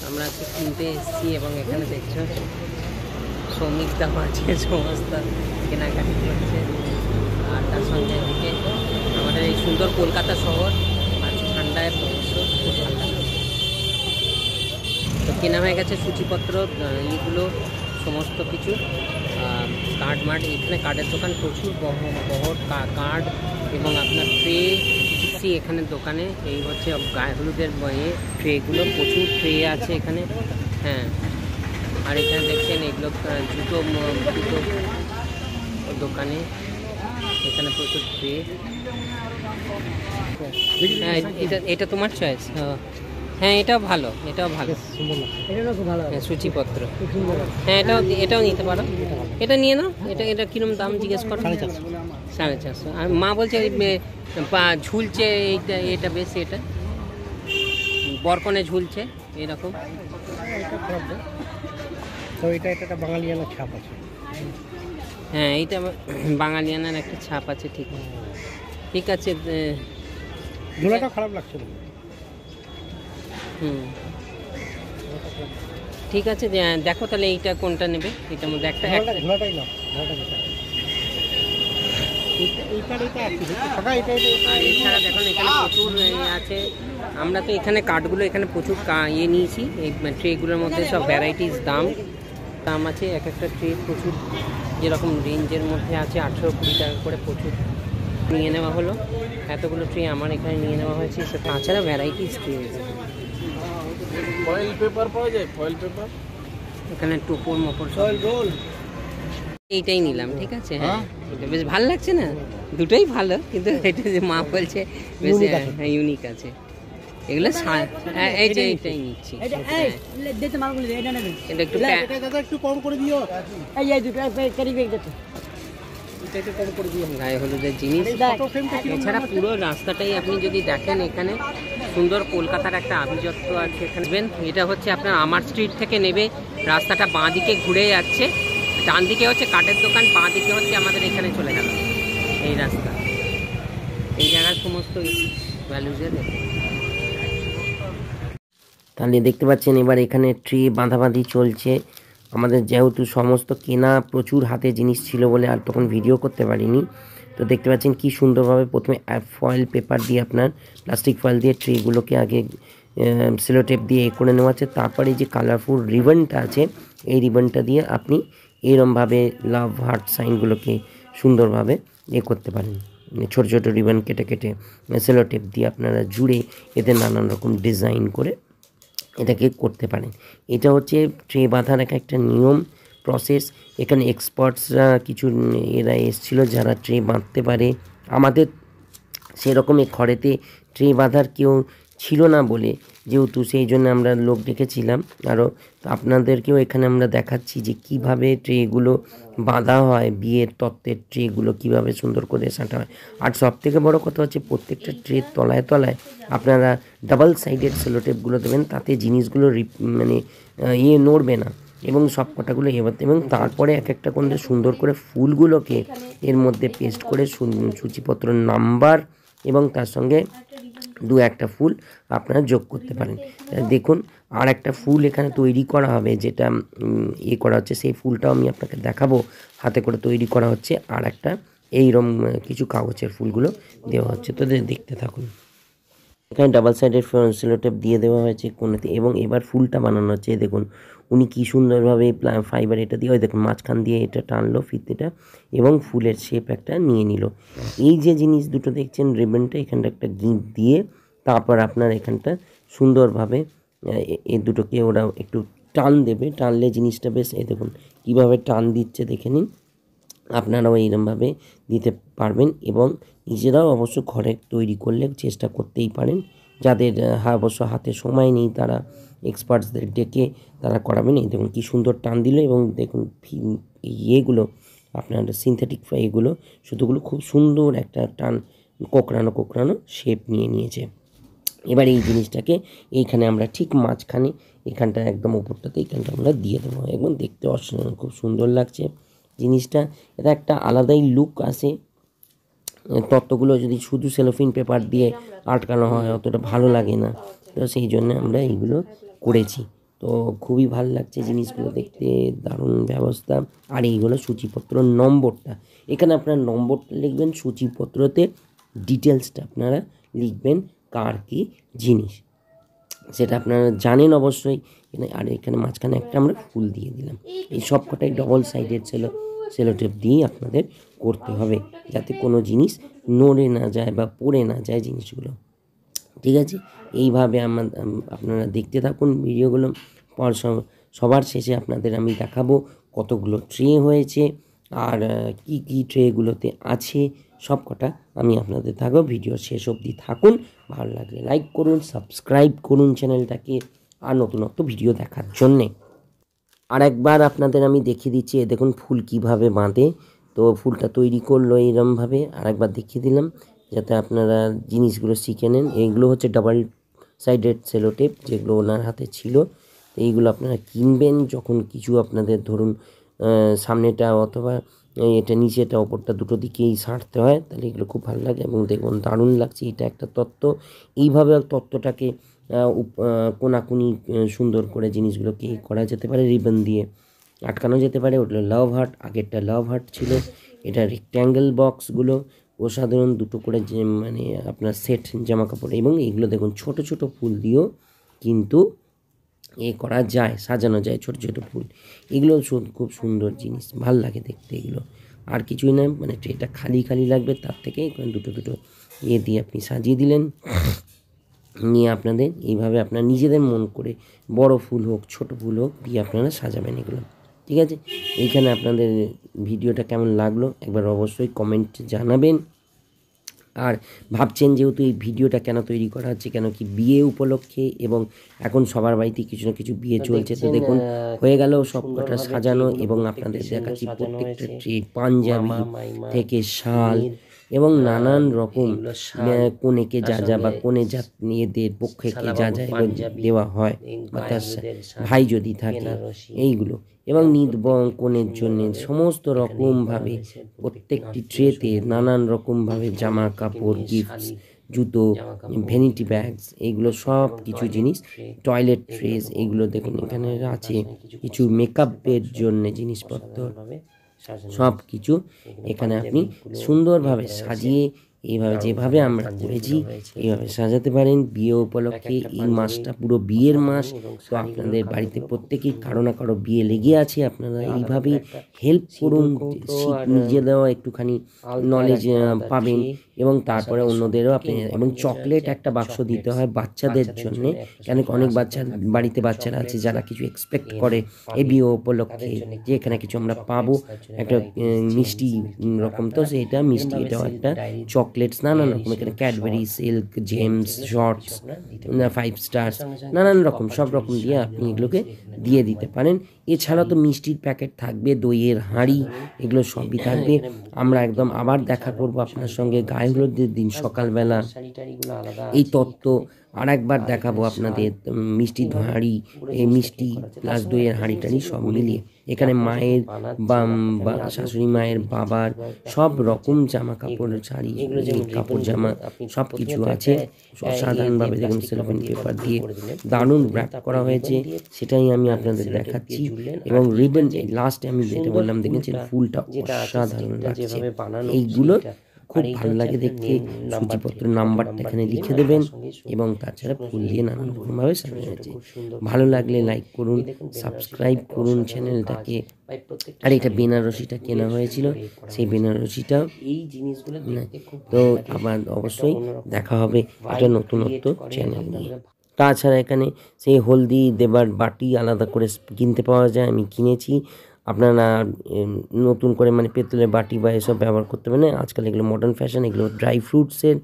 আমরা আজকে কিনতে এসেছি এবং এখানে দেখছো শ্রমিকরাও আছে, সমস্ত কেনাকাটি করছে। আর তার সঙ্গে এদিকে আমাদের এই সুন্দর কলকাতা শহর আজ ঠান্ডায় প্রচুর খুব ভালো লাগছে। তো কেনা হয়ে গেছে সূচিপত্র, এইগুলো সমস্ত কিছু কার্ড মার্ড। এখানে কার্ডের দোকান প্রচুর বহর কার্ড এবং আপনার ট্রে এখানে দোকানে। এই হচ্ছে গায়ে হলুদের ট্রেগুলো, প্রচুর ট্রে আছে এখানে। হ্যাঁ, আর এখানে দেখছেন এগুলো জুতো দোকানে, এখানে প্রচুর ট্রে। হ্যাঁ, এটা তোমার চয়েস। হ্যাঁ, এটাও ভালো, এটাও ভালো, হ্যাঁ সূচিপত্র। হ্যাঁ, এটাও নিতে পারো, এটা নিয়ে নাও। এটা কিরম দাম জিজ্ঞেস করো? 450। আর মা বলছে ঝুলছে এটা বেশ, এটা বরকনে ঝুলছে এরকম। তো এটা একটা বাঙালিয়ানার ছাপ আছে। হ্যাঁ, এইটা বাঙালিয়ানার একটা ছাপ আছে। ঠিক ঠিক আছে, ঝোলাটা খারাপ লাগছে না। ঠিক আছে, দেখো তাহলে এইটা কোনটা নেবে। এটার মধ্যে একটা ঝোলাটাই না, আর এছাড়া দেখুন এখানে প্রচুর আছে। আমরা তো এখানে কার্ডগুলো এখানে প্রচুর নিয়েছি। এই ট্রেগুলোর মধ্যে সব ভ্যারাইটিস দাম আছে। এক একটা ট্রে প্রচুর যেরকম রেঞ্জের মধ্যে আছে, 18-20 টাকা করে প্রচুর নিয়ে নেওয়া হলো। এতগুলো ট্রে আমার এখানে নিয়ে নেওয়া হয়েছে। তাছাড়া ভ্যারাইটিস ট্রে, ফয়েল পেপার পাওয়া যায়, ফয়েল পেপার এখানে টোপর মপর রোল। এইটাই নিলাম, ঠিক আছে। হ্যাঁ, এটা বেশ ভালো লাগছে না, দুটোই ভালো, কিন্তু এটা যে মা বলছে বেশ ইউনিক আছে। এগুলো এইটাই নিচ্ছি। এটা একটু কম করে দিও, গায়ে হলুদের জিনিস। এছাড়া পুরো রাস্তাটাই আপনি যদি দেখেন, এখানে সুন্দর কলকাতার একটা আভিজাত্য আছে এখানে। এটা হচ্ছে আপনার আমার স্ট্রিট থেকে নেবে, রাস্তাটা বাঁ দিকে ঘুরে যাচ্ছে, ডান দিকে হচ্ছে কাঠের দোকান, বাঁ দিকে হচ্ছে আমাদের এখানে চলে গেল এই রাস্তা। এই জায়গার সমস্ত ভ্যালুজের। তাহলে দেখতে পাচ্ছেন এবার এখানে ট্রে বাঁধাবাঁধি চলছে। আমাদের যেহেতু সমস্ত কেনা প্রচুর হাতে জিনিস ছিল বলে আর তখন ভিডিও করতে পারিনি। তো দেখতে পাচ্ছেন কি সুন্দরভাবে প্রথমে ফয়েল পেপার দিয়ে, আপনার প্লাস্টিক ফয়েল দিয়ে ট্রেগুলোকে আগে সেলোটেপ দিয়ে করে নেওয়া আছে। তারপরে যে কালারফুল রিবনটা আছে, এই রিবনটা দিয়ে আপনি এরমভাবে লাভ হার্ট সাইনগুলোকে সুন্দরভাবে করতে পারেন। ছোটো ছোটো রিবন কেটে কেটে সেলোটেপ দিয়ে আপনারা জুড়ে এতে নানান রকম ডিজাইন করে এটাকে করতে পারেন। এটা হচ্ছে ট্রে বাঁধার একটা নিয়ম প্রসেস। এখানে এক্সপার্টসরা কিছু এরা এসেছিলো যারা ট্রে বাঁধতে পারে। আমাদের সেরকমই ঘরেতে ট্রে বাঁধার কেউ ছিল না বলে, যেহেতু সেই জন্য আমরা লোক ডেকেছিলাম আরও। তো আপনাদেরকেও এখানে আমরা দেখাচ্ছি যে কিভাবে ট্রেগুলো বাঁধা হয়, বিয়ের তত্ত্বের ট্রেগুলো কিভাবে সুন্দর করে সাঁটা হয়। আর সবথেকে বড় কথা হচ্ছে প্রত্যেকটা ট্রের তলায় তলায় আপনারা ডাবল সাইডেড সেলোটেপগুলো দেবেন, তাতে জিনিসগুলো নড়বে না এবং সব কটাগুলো এবং তারপরে এক একটা করে সুন্দর করে ফুলগুলোকে এর মধ্যে পেস্ট করে সূচিপত্র নাম্বার এবং তার সঙ্গে 2-1টা ফুল আপনারা যোগ করতে পারেন। দেখুন আর একটা ফুল এখানে তৈরি করা হবে, যেটা করা হচ্ছে, সেই ফুলটাও আমি আপনাকে দেখাবো। হাতে করে তৈরি করা হচ্ছে আর একটা এইরকম কিছু কাগজের ফুলগুলো দেওয়া হচ্ছে। তো দেখতে থাকুন। এখানে ডাবল সাইডের সেলোটেপ দিয়ে দেওয়া হয়েছে কোণেতে এবং এবার ফুলটা বানানো হচ্ছে। দেখুন উনি কী সুন্দরভাবে ফাইবার এটা দিয়ে, ওই দেখুন মাঝখান দিয়ে এটা টানলো ফিতেটা এবং ফুলের শেপ একটা নিয়ে নিল। এই যে জিনিস দুটো দেখছেন রিবনটা, এখানটা একটা গিঁট দিয়ে তারপর আপনার এখানটা সুন্দরভাবে এই দুটোকে ওরা একটু টান দেবে, টানলে জিনিসটা বেশ দেখুন কীভাবে টান দিচ্ছে দেখে নিন। আপনারাও এইরকমভাবে দিতে পারবেন এবং নিজেরাও অবশ্য ঘরে তৈরি করলে চেষ্টা করতেই পারেন। যাদের অবশ্য হাতে সময় নেই তারা এক্সপার্টসদের ডেকে তারা করাবেন। এই দেখুন কী সুন্দর টান দিল এবং দেখুন ইয়েগুলো আপনার সিনথেটিক এগুলো সুতোগুলো খুব সুন্দর একটা টান কোঁকড়ানো শেপ নিয়েছে। এবার এই জিনিসটাকে এইখানে আমরা ঠিক মাঝখানে এখানটা একদম উপরটাতে এইখানটা আমরা দিয়ে দেবো এবং দেখতে অসাধারণ খুব সুন্দর লাগছে জিনিসটা। এটা একটা আলাদাই লুক আসে। তত্ত্বগুলো যদি শুধু সেলোফিন পেপার দিয়ে আটকানো হয় অতটা ভালো লাগে না, তো সেই জন্য আমরা এইগুলো করেছি। তো খুবই ভালো লাগছে জিনিসগুলো দেখতে, দারুণ ব্যবস্থা। আর এই হলো সূচিপত্র নম্বরটা, এখানে আপনার নম্বরটা লিখবেন, সূচিপত্রতে ডিটেলসটা আপনারা লিখবেন কার কী জিনিস সেটা আপনারা জানেন অবশ্যই। আর এখানে মাঝখানে একটা আমরা ফুল দিয়ে দিলাম। এই সব কটাই ডবল সাইডেড সেলোটেপ দিয়ে আপনাদের করতে হবে, যাতে কোনো জিনিস নড়ে না যায় বা পড়ে না যায় জিনিসগুলো। ঠিক আছে, এইভাবে আপনারা দেখতে থাকুন ভিডিওগুলো। পর সবার শেষে আপনাদের আমি দেখাবো কতগুলো ট্রে হয়েছে আর কি কি ট্রেগুলোতে আছে সব কটা আমি আপনাদের থাকবো। ভিডিও শেষ অবধি থাকুন, ভালো লাগলে লাইক করুন, সাবস্ক্রাইব করুন চ্যানেলটাকে আর নতুনত্ব ভিডিও দেখার জন্যে। আর একবার আপনাদের আমি দেখিয়ে দিচ্ছি, দেখুন ফুল কিভাবে বাঁধে। তো ফুলটা তৈরি করলো এইরমভাবে, আর একবার দেখিয়ে দিলাম যাতে আপনারা জিনিসগুলো শিখে নেন। এইগুলো হচ্ছে ডাবল সাইডেড সেলোটেপ, যেগুলো ওনার হাতে ছিল। তো এইগুলো আপনারা কিনবেন যখন কিছু আপনাদের ধরুন সামনেটা অথবা এটা নিচেটা ওপরটা দুটো দিকেই সারতে হয়, তাহলে এগুলো খুব ভালো লাগে এবং দেখুন দারুণ লাগছে। এটা একটা তত্ত্ব, এইভাবে তত্ত্বটাকে কোনাকুনি সুন্দর করে জিনিসগুলোকে করা যেতে পারে, রিবন দিয়ে আটকানো যেতে পারে। ওটা লাভ হার্ট, আগেরটা লাভ হার্ট ছিল। এটা রেক্ট্যাঙ্গেল বক্সগুলো অসাধারণ, দুটো করে যে মানে আপনার সেট জামা কাপড়, এবং এইগুলো দেখুন ছোট ছোট ফুল দিয়েও কিন্তু করা যায়, সাজানো যায় ছোট ছোট ফুল। এগুলো খুব সুন্দর জিনিস, ভাল লাগে দেখতে এগুলো। আর কিছুই না, মানে ট্রেটা খালি খালি লাগবে, তার থেকে দুটো দুটো দিয়ে আপনি সাজিয়ে দিলেন। নিয়ে আপনাদের এইভাবে আপনার নিজেদের মন করে বড় ফুল হোক ছোট ফুল হোক দিয়ে আপনারা সাজাবেন এগুলো। ঠিক আছে, এইখানে আপনাদের ভিডিওটা কেমন লাগলো একবার অবশ্যই কমেন্ট জানাবেন। আর ভাবছেন যেহেতু এই ভিডিওটা কেন তৈরি করা হচ্ছে, কেন কি বিয়ে উপলক্ষে, এবং এখন সবার বাড়িতে কিছু না কিছু বিয়ে চলছে। তো দেখুন হয়ে গেল সব কটা সাজানো, এবং আপনাদের দেখাচ্ছি প্রত্যেকটা ট্রে পাঞ্জাবি থেকে শাল এবং নানান রকম কনেকে যা যা বা কনে যা মেয়েদের পক্ষে যা যা দেওয়া হয় বা তার ভাই যদি থাকে এইগুলো, এবং কনের জন্য সমস্ত রকমভাবে প্রত্যেকটি ট্রেতে নানান রকমভাবে জামা কাপড়, গিফটস, জুতো, ভ্যানিটি ব্যাগস, এইগুলো সব কিছু জিনিস, টয়লেট ট্রেস, এইগুলো দেখুন এখানে আছে কিছু মেকআপের জন্য জিনিসপত্র, সব কিছু এখানে আপনি সুন্দরভাবে সাজিয়ে এইভাবে যেভাবে আমরা করেছি এইভাবে সাজাতে পারেন। বিয়ে উপলক্ষে এই মাসটা পুরো বিয়ের মাস, তো আপনাদের বাড়িতে প্রত্যেকেই কারো না কারো বিয়ে লেগে আছে, আপনারা এইভাবেই হেল্প করুন, নিজেরাও একটুখানি নলেজ পাবেন এবং তারপরে অন্যদেরও আপনি। এবং চকলেট একটা বাক্স দিতে হয় বাচ্চাদের জন্যে, কেন অনেক বাড়িতে বাচ্চারা আছে যারা কিছু এক্সপেক্ট করে এই বিয়ে উপলক্ষে যে এখানে কিছু আমরা পাবো, একটা মিষ্টি রকম, তো সেটা মিষ্টি, এটাও একটা চকলেটস, নানান রকম এখানে Cadbury, Silk, Gems, Shots, 5 Stars, নানান রকম সব রকম দিয়ে আপনি এগুলোকে দিয়ে দিতে পারেন। এছাড়া তো মিষ্টির প্যাকেট থাকবে, দইয়ের হাঁড়ি, এগুলো সবই থাকবে। আমরা একদম আবার দেখা করব আপনার সঙ্গে গায়ে হলুদের দিন সকালবেলা, এই তত্ত্ব আর একবার দেখাবো আপনাদের। মিষ্টির হাঁড়ি, এই মিষ্টি প্লাস দইয়ের হাঁড়ি টাড়ি সব মিলিয়ে এখানে মায়ের বা শাশুড়ি মায়ের, বাবার সব রকম জামা কাপড়, শাড়ি, কাপড় জামা সব কিছু আছে। অসাধারণভাবে দেখুন সেলোফেন পেপার দিয়ে দারুণ র্যাপ করা হয়েছে, সেটাই আমি আপনাদের দেখাচ্ছি। এবং রিবন লাস্টে আমি যেটা বললাম দেখেছেন ফুলটা অসাধারণ লাগছে, এইগুলো খুব ভালো লাগে দেখতে। সূচিপত্র নাম্বারটা এখানে লিখে দেবেন, এবং তাছাড়া ফুল দিয়ে নানান রকমভাবে সাজানো হয়েছে। ভালো লাগলে লাইক করুন, সাবস্ক্রাইব করুন চ্যানেলটাকে। আর এটা বেনারসিটা কেনা হয়েছিল, সেই বেনারসিটাও এই জিনিসগুলো তো আবার অবশ্যই দেখা হবে একটা নতুনত্ব চ্যানেল নিয়ে। তাছাড়া এখানে সেই হলদি দেবার বাটি আলাদা করে কিনতে পাওয়া যায়, আমি কিনেছি। আপনারা নতুন করে মানে পেতলের বাটি বা এসব ব্যবহার করতে পারেন, আজকাল এগুলো মডার্ন ফ্যাশন। এগুলো ড্রাই ফ্রুটসের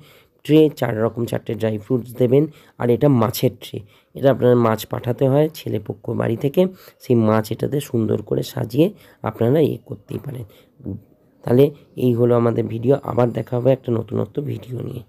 ট্রে, 4টে ড্রাই ফ্রুটস দেবেন। আর এটা মাছের ট্রে, এটা আপনার মাছ পাঠাতে হয় ছেলেপক্ষ বাড়ি থেকে, সেই মাছ এটাতে সুন্দর করে সাজিয়ে আপনারা করতেই পারেন। তাহলে এই হলো আমাদের ভিডিও, আবার দেখা হবে একটা নতুনত্ব ভিডিও নিয়ে।